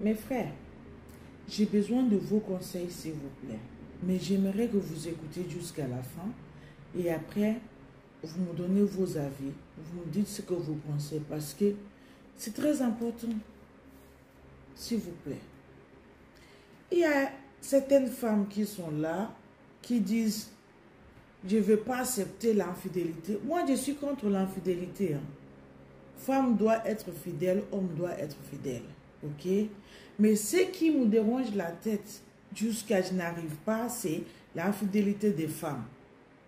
Mes frères, j'ai besoin de vos conseils, s'il vous plaît. Mais j'aimerais que vous écoutiez jusqu'à la fin. Et après, vous me donnez vos avis. Vous me dites ce que vous pensez. Parce que c'est très important. S'il vous plaît. Il y a certaines femmes qui sont là, qui disent, je ne veux pas accepter l'infidélité. Moi, je suis contre l'infidélité. Femme doit être fidèle, homme doit être fidèle. Ok? Mais ce qui me dérange la tête jusqu'à je n'arrive pas, c'est l'infidélité des femmes.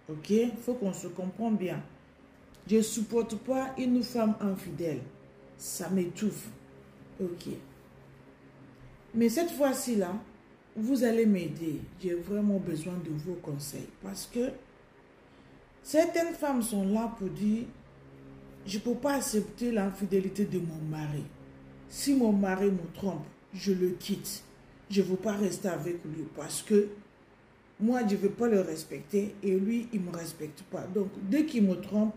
Ok? Il faut qu'on se comprenne bien. Je ne supporte pas une femme infidèle. Ça m'étouffe. Ok. Mais cette fois-ci là, vous allez m'aider. J'ai vraiment besoin de vos conseils. Parce que certaines femmes sont là pour dire, je ne peux pas accepter l'infidélité de mon mari. Si mon mari me trompe, je le quitte. Je ne veux pas rester avec lui parce que moi, je ne veux pas le respecter et lui, il ne me respecte pas. Donc, dès qu'il me trompe,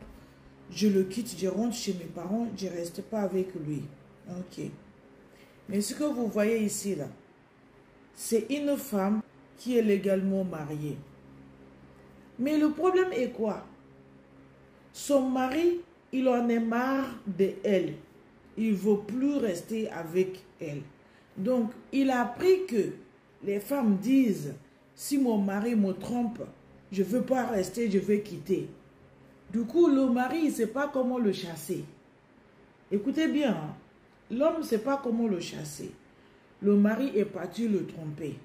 je le quitte, je rentre chez mes parents, je ne reste pas avec lui. Ok. Mais ce que vous voyez ici, là, c'est une femme qui est légalement mariée. Mais le problème est quoi? Son mari, il en est marre d'elle. Il ne veut plus rester avec elle. Donc, il a appris que les femmes disent, si mon mari me trompe, je ne veux pas rester, je vais quitter. Du coup, le mari, il ne sait pas comment le chasser. Écoutez bien, hein? L'homme ne sait pas comment le chasser. Le mari est parti le tromper.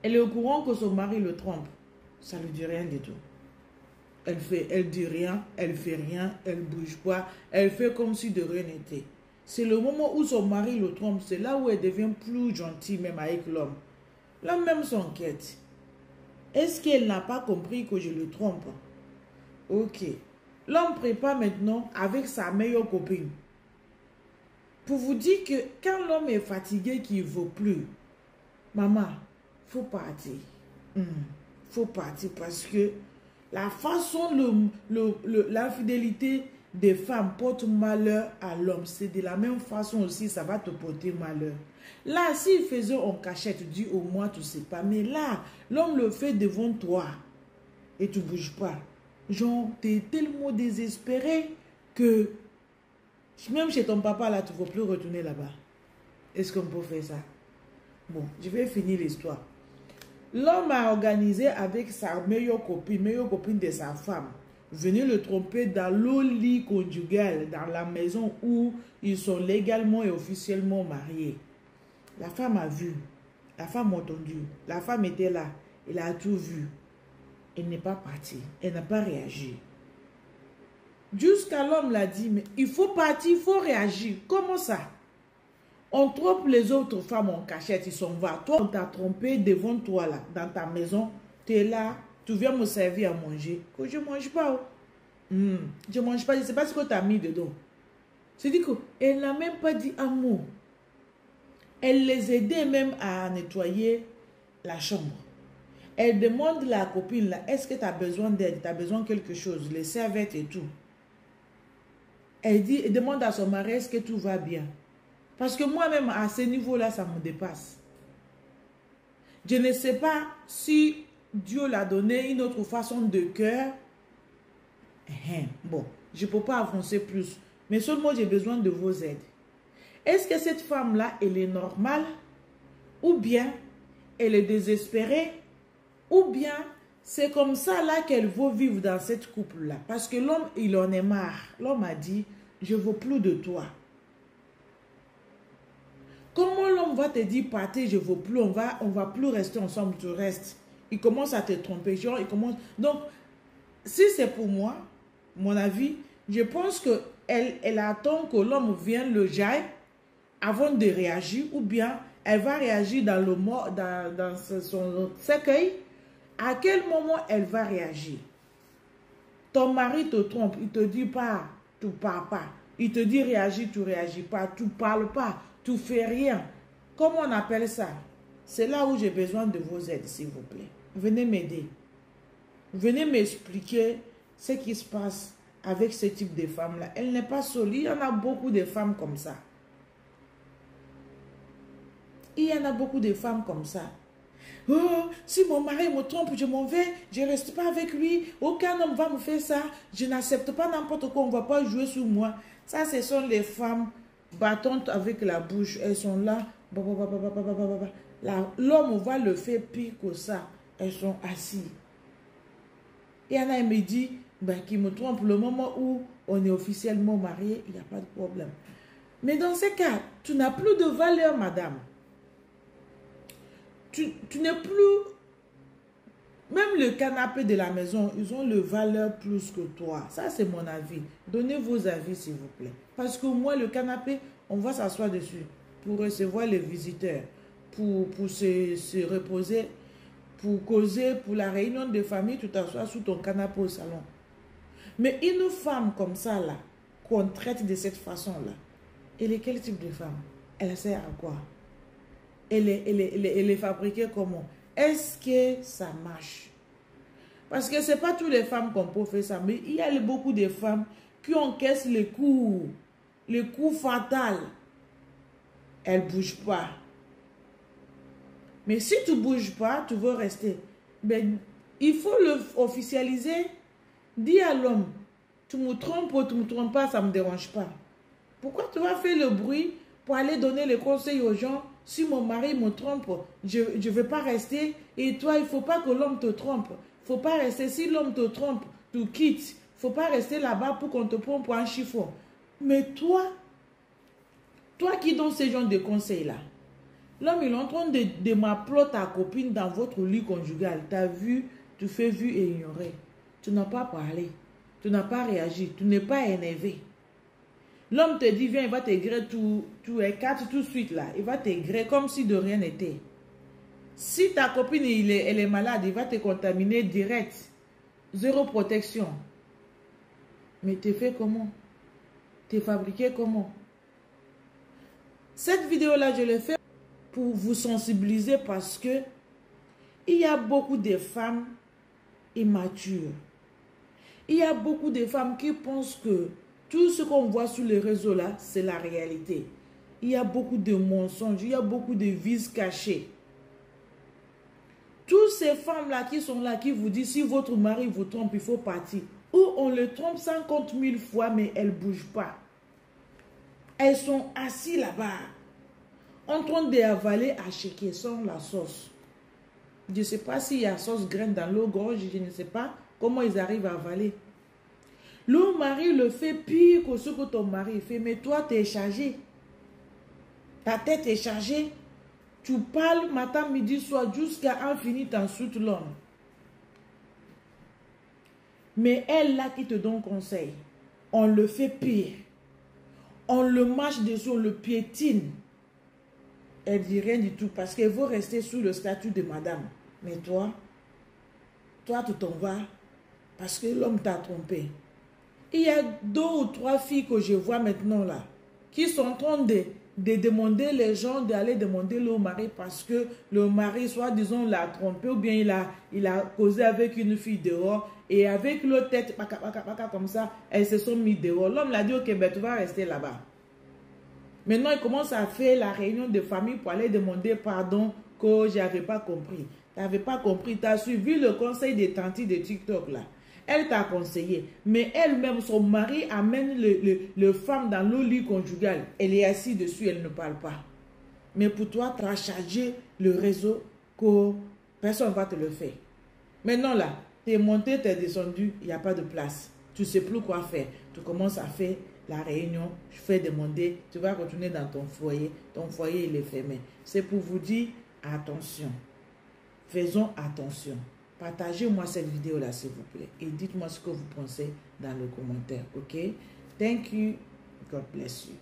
Elle est au courant que son mari le trompe. Ça ne lui dit rien du tout. Elle dit rien, elle fait rien, elle bouge pas, elle fait comme si de rien n'était. C'est le moment où son mari le trompe, c'est là où elle devient plus gentille même avec l'homme. L'homme même s'inquiète. Est-ce qu'elle n'a pas compris que je le trompe? Ok. L'homme prépare maintenant avec sa meilleure copine. Pour vous dire que quand l'homme est fatigué, qu'il ne veut plus, maman, il faut partir. Faut partir parce que la façon, l'infidélité des femmes porte malheur à l'homme. C'est de la même façon aussi, ça va te porter malheur. Là, s'il faisait en cachette, dis au moins, tu ne sais pas. Mais là, l'homme le fait devant toi et tu ne bouges pas. Genre, tu es tellement désespéré que même chez ton papa, là, tu ne vas plus retourner là-bas. Est-ce qu'on peut faire ça? Bon, je vais finir l'histoire. L'homme a organisé avec sa meilleure copine de sa femme, venir le tromper dans le lit conjugal, dans la maison où ils sont légalement et officiellement mariés. La femme a vu, la femme a entendu, la femme était là, elle a tout vu. Elle n'est pas partie, elle n'a pas réagi. Jusqu'à l'homme l'a dit, mais il faut partir, il faut réagir. Comment ça? On trompe les autres femmes en cachette, ils s'en vont. Toi, on t'a trompé devant toi, là, dans ta maison. Tu es là, tu viens me servir à manger. Que je ne mange pas. Je ne mange pas, je ne sais pas ce que tu as mis dedans. C'est-à-dire qu'elle n'a même pas dit un mot. Elle les aidait même à nettoyer la chambre. Elle demande à la copine, là, est-ce que tu as besoin d'aide? Tu as besoin de quelque chose? Les serviettes et tout. Elle demande à son mari, est-ce que tout va bien? Parce que moi-même, à ce niveau-là, ça me dépasse. Je ne sais pas si Dieu l'a donné une autre façon de cœur. Bon, je ne peux pas avancer plus. Mais seulement, j'ai besoin de vos aides. Est-ce que cette femme-là, elle est normale? Ou bien, elle est désespérée? Ou bien, c'est comme ça là qu'elle veut vivre dans cette couple-là? Parce que l'homme, il en est marre. L'homme a dit, je ne veux plus de toi. Comment l'homme va te dire, partez, je ne veux plus, on va plus rester ensemble, tu restes. Il commence à te tromper. Genre, il commence... Donc, si c'est pour moi, mon avis, je pense qu'elle attend que l'homme vienne le jaille avant de réagir, ou bien elle va réagir dans le mot, dans son cercueil. À quel moment elle va réagir? Ton mari te trompe, il te dit pas, tu parles pas. Il te dit réagis, tu réagis pas, tu parles pas. Tu fais rien. Comment on appelle ça? C'est là où j'ai besoin de vos aides, s'il vous plaît. Venez m'aider. Venez m'expliquer ce qui se passe avec ce type de femmes-là. Elle n'est pas seule. Il y en a beaucoup de femmes comme ça. Il y en a beaucoup de femmes comme ça. Oh, si mon mari me trompe, je m'en vais, je ne reste pas avec lui. Aucun homme va me faire ça. Je n'accepte pas n'importe quoi, on ne va pas jouer sur moi. Ça, ce sont les femmes battantes avec la bouche. Elles sont là. L'homme va le faire pire que ça. Elles sont assises. Et il y en a, il me dit, ben, qu'il me trompe le moment où on est officiellement marié, il n'y a pas de problème. Mais dans ces cas, tu n'as plus de valeur, madame. Tu n'es plus... Même le canapé de la maison, ils ont le valeur plus que toi. Ça, c'est mon avis. Donnez vos avis, s'il vous plaît. Parce que moi, le canapé, on va s'asseoir dessus pour recevoir les visiteurs, pour se reposer, pour causer, pour la réunion de famille, tu t'assois sous ton canapé au salon. Mais une femme comme ça, là, qu'on traite de cette façon-là, elle est quel type de femme? Elle sert à quoi? Elle est fabriquée comment? Est-ce que ça marche? Parce que ce n'est pas toutes les femmes qu'on peut faire ça, mais il y a beaucoup de femmes qui encaissent les coups fatals. Elles ne bougent pas. Mais si tu ne bouges pas, tu veux rester. Ben, il faut officialiser. Dis à l'homme, tu me trompes ou tu ne me trompes pas, ça ne me dérange pas. Pourquoi tu vas faire le bruit pour aller donner les conseils aux gens? Si mon mari me trompe, je ne vais pas rester. Et toi, il ne faut pas que l'homme te trompe. Il ne faut pas rester. Si l'homme te trompe, tu quittes. Il ne faut pas rester là-bas pour qu'on te prenne pour un chiffon. Mais toi qui donnes ce genre de conseils-là, l'homme, il est en train de m'appeler ta copine dans votre lit conjugal. Tu as vu, tu fais vu et ignorer. Tu n'as pas parlé. Tu n'as pas réagi. Tu n'es pas énervé. L'homme te dit, viens, il va te griller tout écarte tout de suite là. Il va te griller comme si de rien n'était. Si ta copine, elle est malade, il va te contaminer direct. Zéro protection. Mais tu fais comment? Tu es fabriqué comment? Cette vidéo-là, je l'ai fait pour vous sensibiliser parce que il y a beaucoup de femmes immatures. Il y a beaucoup de femmes qui pensent que tout ce qu'on voit sur les réseaux là, c'est la réalité. Il y a beaucoup de mensonges, il y a beaucoup de vices cachés. Toutes ces femmes-là qui sont là, qui vous disent si votre mari vous trompe, il faut partir. Ou on le trompe 50 000 fois, mais elles ne bougent pas. Elles sont assises là-bas, en train d'avaler à shaker sans la sauce. Je ne sais pas s'il y a sauce graine dans l'eau gorge, je ne sais pas comment ils arrivent à avaler. Le mari le fait pire que ce que ton mari fait, mais toi, tu es chargé. Ta tête est chargée. Tu parles matin, midi, soir, jusqu'à infini, t'insultes l'homme. Mais elle, là, qui te donne conseil, on le fait pire. On le marche dessus, on le piétine. Elle dit rien du tout parce qu'elle veut rester sous le statut de madame. Mais toi, tu t'en vas parce que l'homme t'a trompé. Il y a 2 ou 3 filles que je vois maintenant là, qui sont en train de demander les gens d'aller demander leur mari parce que le mari, soit disons, l'a trompé ou bien il a causé avec une fille dehors et avec leur tête, comme ça, elles se sont mis dehors. L'homme l'a dit, ok, ben tu vas rester là-bas. Maintenant, il commence à faire la réunion de famille pour aller demander pardon que je n'avais pas compris. Tu n'avais pas compris, tu as suivi le conseil des tantis de TikTok là. Elle t'a conseillé, mais elle-même, son mari amène le femme dans le lit conjugal. Elle est assise dessus, elle ne parle pas. Mais pour toi, tu as chargé le réseau que personne ne va te le faire. Maintenant là, tu es monté, tu es descendu, il n'y a pas de place. Tu ne sais plus quoi faire. Tu commences à faire la réunion, je fais demander, tu vas retourner dans ton foyer il est fermé. C'est pour vous dire, attention. Faisons attention. Partagez-moi cette vidéo-là, s'il vous plaît. Et dites-moi ce que vous pensez dans le commentaire. OK? Thank you. God bless you.